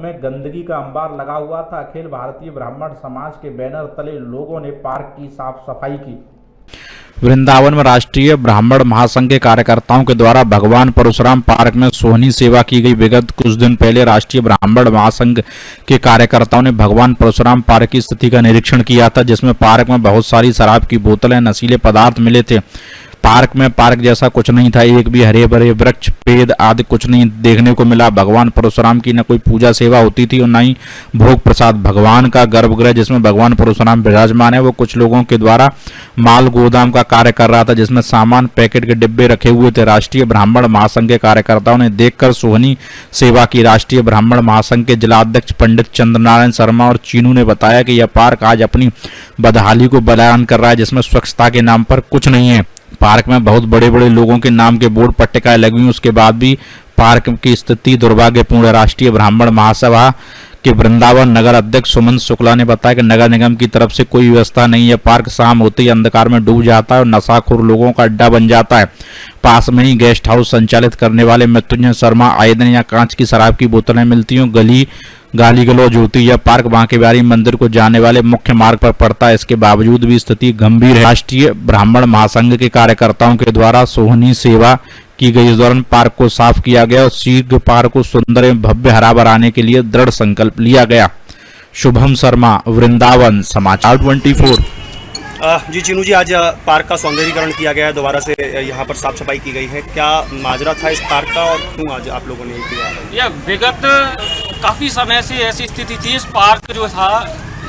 में गंदगी का अंबार लगा हुआ था। अखिल भारतीय ब्राह्मण समाज के बैनर तले लोगों ने पार्क की साफ सफाई की। वृंदावन में राष्ट्रीय ब्राह्मण महासंघ के कार्यकर्ताओं के द्वारा भगवान परशुराम पार्क में सोहनी सेवा की गई। विगत कुछ दिन पहले राष्ट्रीय ब्राह्मण महासंघ के कार्यकर्ताओं ने भगवान परशुराम पार्क की स्थिति का निरीक्षण किया था, जिसमें पार्क में बहुत सारी शराब की बोतलें, नशीले पदार्थ मिले थे। पार्क जैसा कुछ नहीं था, एक भी हरे भरे वृक्ष, पेड़ आदि कुछ नहीं देखने को मिला। भगवान परशुराम की न कोई पूजा सेवा होती थी और न ही भोग प्रसाद। भगवान का गर्भगृह जिसमें भगवान परशुराम विराजमान है, वो कुछ लोगों के द्वारा माल गोदाम का कार्य कर रहा था, जिसमें सामान पैकेट के डिब्बे रखे हुए थे। राष्ट्रीय ब्राह्मण महासंघ के कार्यकर्ताओं ने देखकर सोहनी सेवा की। राष्ट्रीय ब्राह्मण महासंघ के जिलाध्यक्ष पंडित चंद्रनारायण शर्मा और चीनू ने बताया कि यह पार्क आज अपनी बदहाली को बयान कर रहा है, जिसमें स्वच्छता के नाम पर कुछ नहीं है। पार्क में बहुत बड़े बड़े लोगों के नाम के बोर्ड पट्टिकाएं लगी हुई, उसके बाद भी पार्क की स्थिति दुर्भाग्यपूर्ण है। राष्ट्रीय ब्राह्मण महासभा के वृंदावन नगर अध्यक्ष सुमन शुक्ला ने बताया कि नगर निगम की तरफ से कोई व्यवस्था नहीं है। पार्क शाम होते ही अंधकार में डूब जाता है और नशाखोर लोगों का अड्डा बन जाता है। पास में ही गेस्ट हाउस संचालित करने वाले मृत्युंजय शर्मा आए दिन यहाँ कांच की शराब की बोतलें मिलती हैं। गाली गलौज होती है। यह पार्क बांके बिहारी मंदिर को जाने वाले मुख्य मार्ग पर पड़ता है। इसके बावजूद भी स्थिति गंभीर है। राष्ट्रीय ब्राह्मण महासंघ के कार्यकर्ताओं के द्वारा सोहनी सेवा की गई। इस दौरान पार्क को साफ किया गया और शीघ्र पार्क को सुंदर एवं भव्य हरा भराने के लिए दृढ़ संकल्प लिया गया। शुभम शर्मा, वृंदावन समाचार 24। जी चीनू जी, आज पार्क का सौंदर्यीकरण किया गया है, दोबारा से यहाँ पर साफ सफाई की गई है। क्या माजरा था इस पार्क का और क्यों आज आप लोगों ने ये किया? यह विगत काफ़ी समय से ऐसी स्थिति थी। इस पार्क जो था,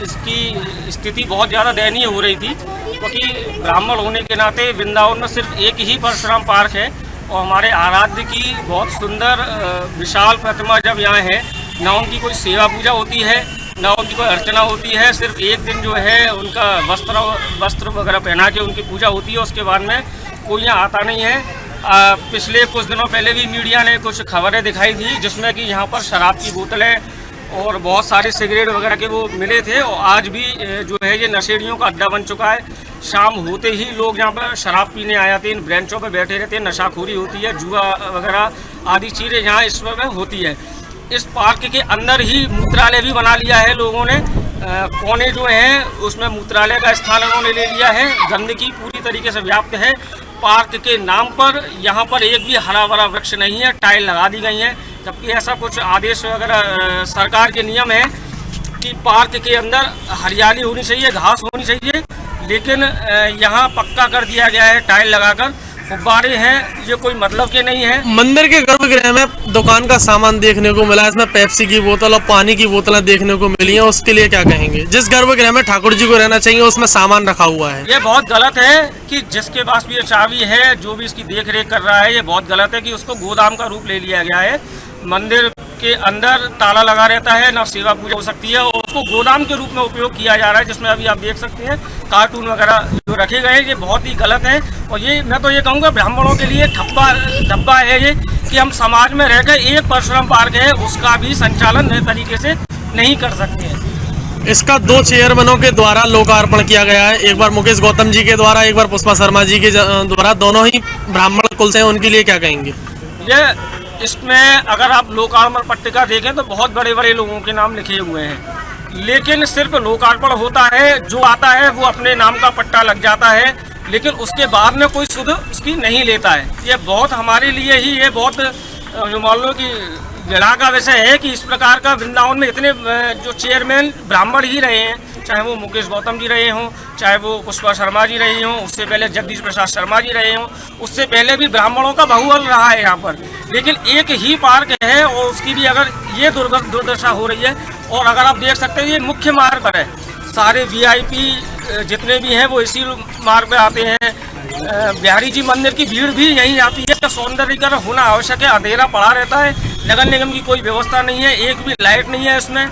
इसकी स्थिति बहुत ज़्यादा दयनीय हो रही थी, क्योंकि ब्राह्मण होने के नाते वृंदावन में सिर्फ एक ही परशुराम पार्क है और हमारे आराध्य की बहुत सुंदर विशाल प्रतिमा जब यहाँ है, ना उनकी कोई सेवा पूजा होती है, ना उनकी कोई अर्चना होती है। सिर्फ एक दिन जो है उनका वस्त्र वगैरह पहना के उनकी पूजा होती है, उसके बाद में कोई यहाँ आता नहीं है। पिछले कुछ दिनों पहले भी मीडिया ने कुछ खबरें दिखाई थी, जिसमें कि यहाँ पर शराब की बोतलें और बहुत सारे सिगरेट वगैरह के वो मिले थे। और आज भी जो है ये नशेड़ियों का अड्डा बन चुका है। शाम होते ही लोग यहाँ पर शराब पीने आ जाते हैं, इन ब्रेंचों पर बैठे रहते हैं, नशाखोरी होती है, जुआ वगैरह आदि चीज़ें यहाँ इस वक्त होती है। इस पार्क के अंदर ही मूत्रालय भी बना लिया है लोगों ने। कोने जो हैं उसमें मूत्रालय का स्थान उन्होंने ले लिया है। गंदगी पूरी तरीके से व्याप्त है। पार्क के नाम पर यहाँ पर एक भी हरा भरा वृक्ष नहीं है, टाइल लगा दी गई हैं, जबकि ऐसा कुछ आदेश वगैरह सरकार के नियम है कि पार्क के अंदर हरियाली होनी चाहिए, घास होनी चाहिए, लेकिन यहाँ पक्का कर दिया गया है टाइल लगाकर। फुब्बारे हैं, ये कोई मतलब के नहीं है। मंदिर के गर्भगृह में दुकान का सामान देखने को मिला, इसमें पेप्सी की बोतल और पानी की बोतलें देखने को मिली हैं, उसके लिए क्या कहेंगे? जिस गर्भगृह में ठाकुर जी को रहना चाहिए उसमें सामान रखा हुआ है। ये बहुत गलत है कि जिसके पास भी ये चाबी है, जो भी इसकी देख रेख कर रहा है, ये बहुत गलत है कि उसको गोदाम का रूप ले लिया गया है। मंदिर के अंदर ताला लगा रहता है, ना सेवा पूजा हो सकती है, और उसको गोदाम के रूप में उपयोग किया जा रहा है, जिसमें अभी आप देख सकते हैं कार्टून वगैरह जो रखे गए हैं। ये बहुत ही गलत है और ये मैं तो ये कहूँगा ब्राह्मणों के लिए धब्बा है ये कि हम समाज में रहकर एक परशुराम पार्क है उसका भी संचालन नए तरीके से नहीं कर सकते हैं। इसका 2 चेयरमैनों के द्वारा लोकार्पण किया गया है, एक बार मुकेश गौतम जी के द्वारा, एक बार पुष्पा शर्मा जी के द्वारा, दोनों ही ब्राह्मण कुल से हैं, उनके लिए क्या कहेंगे? इसमें अगर आप लोकार्पण पट्टिका देखें तो बहुत बड़े बड़े लोगों के नाम लिखे हुए हैं, लेकिन सिर्फ लोकार्पण होता है, जो आता है वो अपने नाम का पट्टा लग जाता है, लेकिन उसके बाद में कोई सुध उसकी नहीं लेता है। ये बहुत हमारे लिए ही ये बहुत मान लो कि घृणा का विषय है कि इस प्रकार का वृंदावन में इतने जो चेयरमैन ब्राह्मण ही रहे हैं, चाहे वो मुकेश गौतम जी रहे हों, चाहे वो पुष्पा शर्मा जी रही हों, उससे पहले जगदीश प्रसाद शर्मा जी रहे हों, उससे पहले भी ब्राह्मणों का बहुबल रहा है यहाँ पर, लेकिन एक ही पार्क है और उसकी भी अगर ये दुर्दशा हो रही है। और अगर आप देख सकते हैं ये मुख्य मार्ग पर है, सारे VIP जितने भी हैं वो इसी मार्ग पर आते हैं। बिहारी जी मंदिर की भीड़ भी यहीं आती है। सौंदर्यीकरण होना आवश्यक है, अंधेरा पड़ा रहता है, नगर निगम की कोई व्यवस्था नहीं है, एक भी लाइट नहीं है इसमें,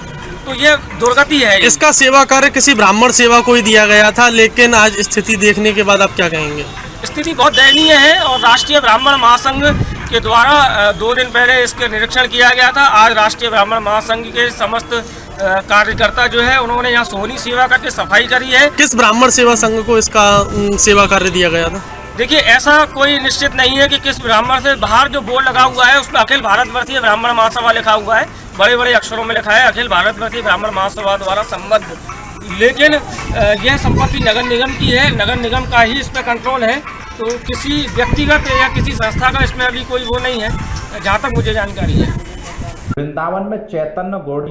तो ये दुर्गति है। इसका सेवा कार्य किसी ब्राह्मण सेवा को ही दिया गया था, लेकिन आज स्थिति देखने के बाद आप क्या कहेंगे? स्थिति बहुत दयनीय है और राष्ट्रीय ब्राह्मण महासंघ के द्वारा 2 दिन पहले इसके निरीक्षण किया गया था। आज राष्ट्रीय ब्राह्मण महासंघ के समस्त कार्यकर्ता जो है उन्होंने यहाँ सोहनी सेवा करके सफाई करी है। किस ब्राह्मण सेवा संघ को इसका सेवा कार्य दिया गया था? देखिए, ऐसा कोई निश्चित नहीं है कि किस ब्राह्मण से। बाहर जो बोर्ड लगा हुआ है उसमें अखिल भारतवर्षीय ब्राह्मण महासभा लिखा हुआ है, बड़े बड़े अक्षरों में लिखा है अखिल भारतवर्षीय ब्राह्मण महासभा द्वारा संबद्ध। लेकिन यह संपत्ति नगर निगम की है, नगर निगम का ही इस पर कंट्रोल है, तो किसी व्यक्तिगत या किसी संस्था का इसमें अभी कोई वो नहीं है, जहाँ तक मुझे जानकारी है। वृंदावन में चैतन्य गौड़ी